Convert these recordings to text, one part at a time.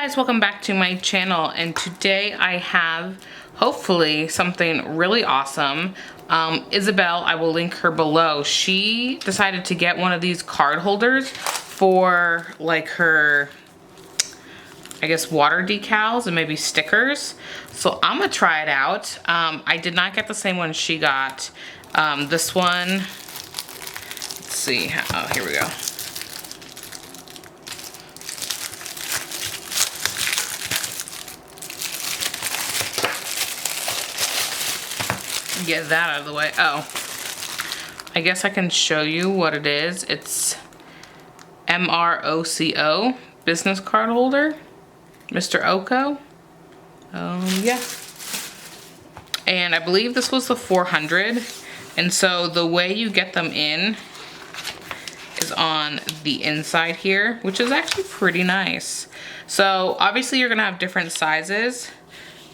guys, welcome back to my channel, and today I have hopefully something really awesome. Isabel, I will link her below. She decided to get one of these card holders for like her, I guess, water decals and maybe stickers. So I'm gonna try it out. I did not get the same one she got. This one, let's see, oh, here we go. Get that out of the way. Oh, I guess I can show you what it is. It's MROCO business card holder, Mr. Oko. Yeah. And I believe this was the 400. And so the way you get them in is on the inside here, which is actually pretty nice. So obviously you're gonna have different sizes.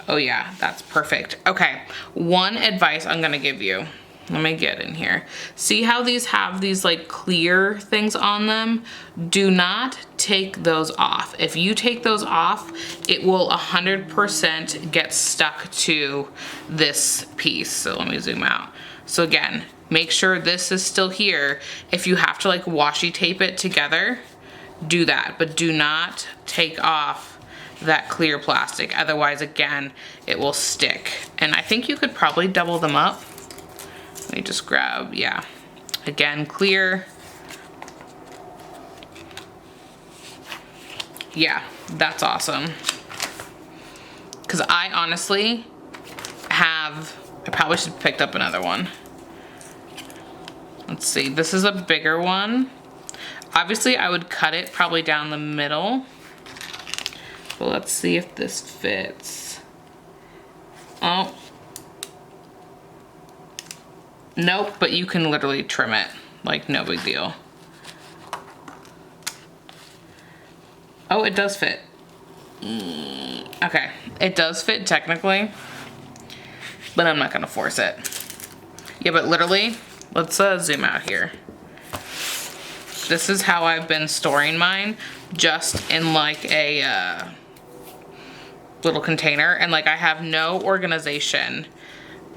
Oh yeah, that's perfect. Okay, one advice I'm gonna give you. Let me get in here. See how these have these like clear things on them? Do not take those off. If you take those off, it will 100% get stuck to this piece. So let me zoom out. So again, make sure this is still here. If you have to like washi tape it together, do that, but do not take off that clear plastic. Otherwise, again, it will stick. And I think you could probably double them up. Let me just grab, yeah. Again, clear. Yeah, that's awesome. Because I honestly I probably should have picked up another one. Let's see, this is a bigger one. Obviously, I would cut it probably down the middle. But let's see if this fits. Oh. Nope, but you can literally trim it. Like, no big deal. Oh, it does fit. Okay, it does fit technically, but I'm not gonna force it. Yeah, but literally, let's zoom out here. This is how I've been storing mine, just in like a little container, and like I have no organization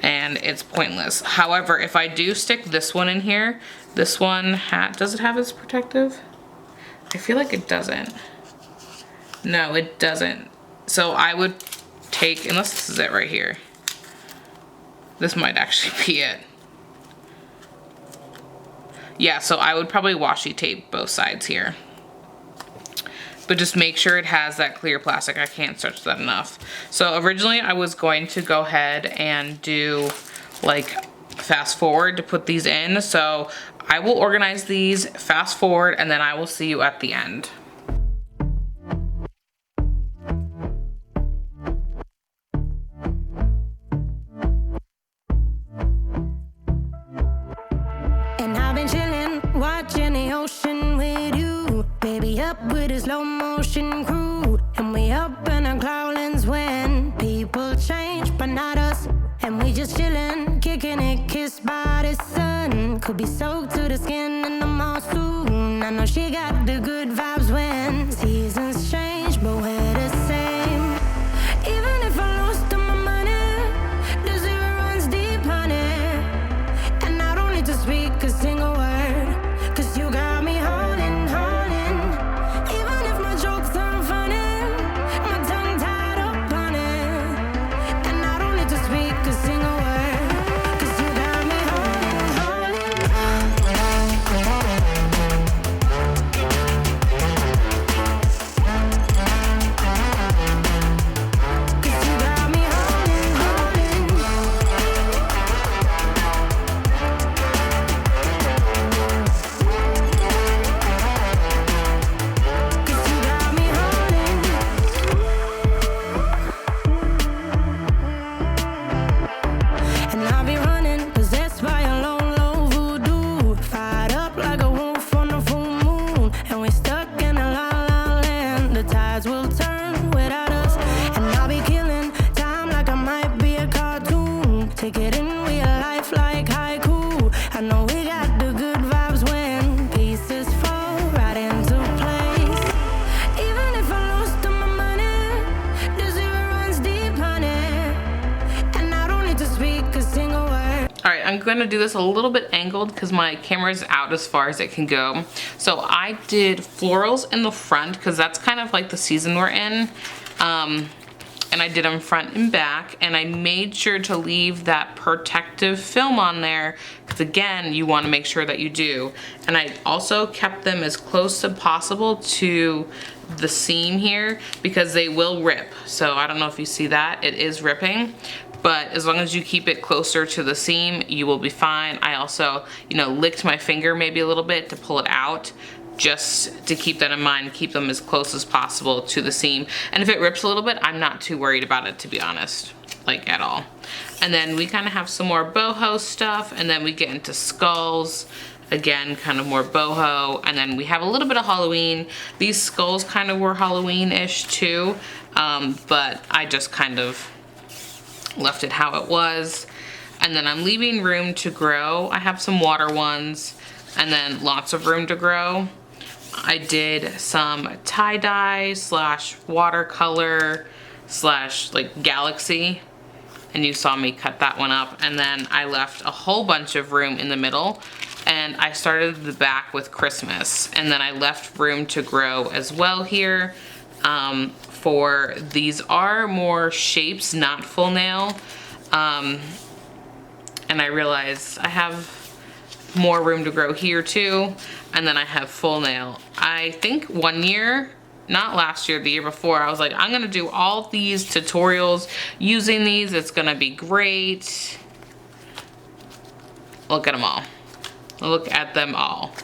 and it's pointless. However, if I do stick this one in here, this one does it have its protective? I feel like it doesn't. No, it doesn't. So I would take, unless this is it right here. This might actually be it. Yeah, so I would probably washi tape both sides here. But just make sure it has that clear plastic. I can't stretch that enough. So originally I was going to go ahead and do like fast forward to put these in. So I will organize these, fast forward, and then I will see you at the end. And I've been chilling, watching the ocean with you. Baby, up with a slow motion crew. And we up in our clouds when people change, but not us. And we just chillin', kicking it, kissed by the sun. Could be soaked to the skin in the monsoon. I know she got the good vibes when seasons change, but we're the same. Even if I lost all my money, the zero runs deep, honey. And I don't need to speak a single word, 'cause you got me holding, holding. Even if my jokes aren't funny, my tongue tied up on it. And I don't need to speak a single word, 'cause you got me holding, holding. gonna do this a little bit angled because my camera's out as far as it can go. So I did florals in the front because that's kind of like the season we're in. And I did them front and back, and I made sure to leave that protective film on there because again, you want to make sure that you do. And I also kept them as close as possible to the seam here because they will rip. So I don't know if you see that, it is ripping, but as long as you keep it closer to the seam, you will be fine. I also, you know, licked my finger maybe a little bit to pull it out, just to keep that in mind, keep them as close as possible to the seam. And if it rips a little bit, I'm not too worried about it, to be honest, like at all. And then we kind of have some more boho stuff, and then we get into skulls. Again, kind of more boho, and then we have a little bit of Halloween. These skulls kind of were Halloween-ish too, but I just kind of left it how it was. And then I'm leaving room to grow. I have some water ones, and then lots of room to grow. I did some tie-dye slash watercolor slash like galaxy, and you saw me cut that one up. And then I left a whole bunch of room in the middle, and I started the back with Christmas, and then I left room to grow as well here. For these are more shapes, not full nail, and I realized I have more room to grow here too, and then I have full nail. I think one year, not last year, the year before, I was like, I'm gonna do all these tutorials using these, it's gonna be great. Look at them all. Look at them all.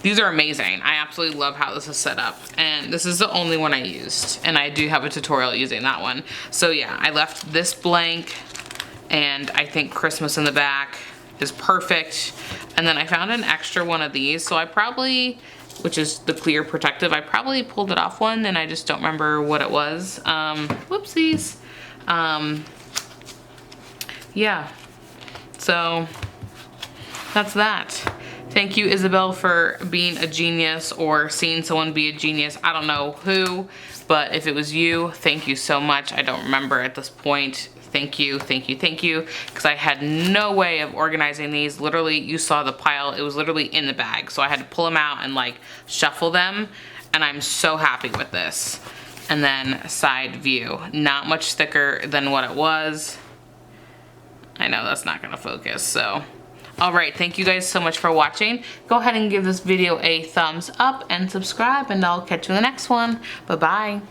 These are amazing. I absolutely love how this is set up, and this is the only one I used, and I do have a tutorial using that one. So yeah, I left this blank, and I think Christmas in the back is perfect. And then I found an extra one of these, so I probably, which is the clear protective, I probably pulled it off one and I just don't remember what it was. Whoopsies. Yeah, so that's that. Thank you, Isabel, for being a genius or seeing someone be a genius. I don't know who, but if it was you, thank you so much. I don't remember at this point. Thank you, thank you, thank you, because I had no way of organizing these. Literally, you saw the pile, it was literally in the bag, so I had to pull them out and like shuffle them, and I'm so happy with this. And then side view, not much thicker than what it was. I know that's not gonna focus, so. All right, thank you guys so much for watching. Go ahead and give this video a thumbs up and subscribe, and I'll catch you in the next one. Bye-bye.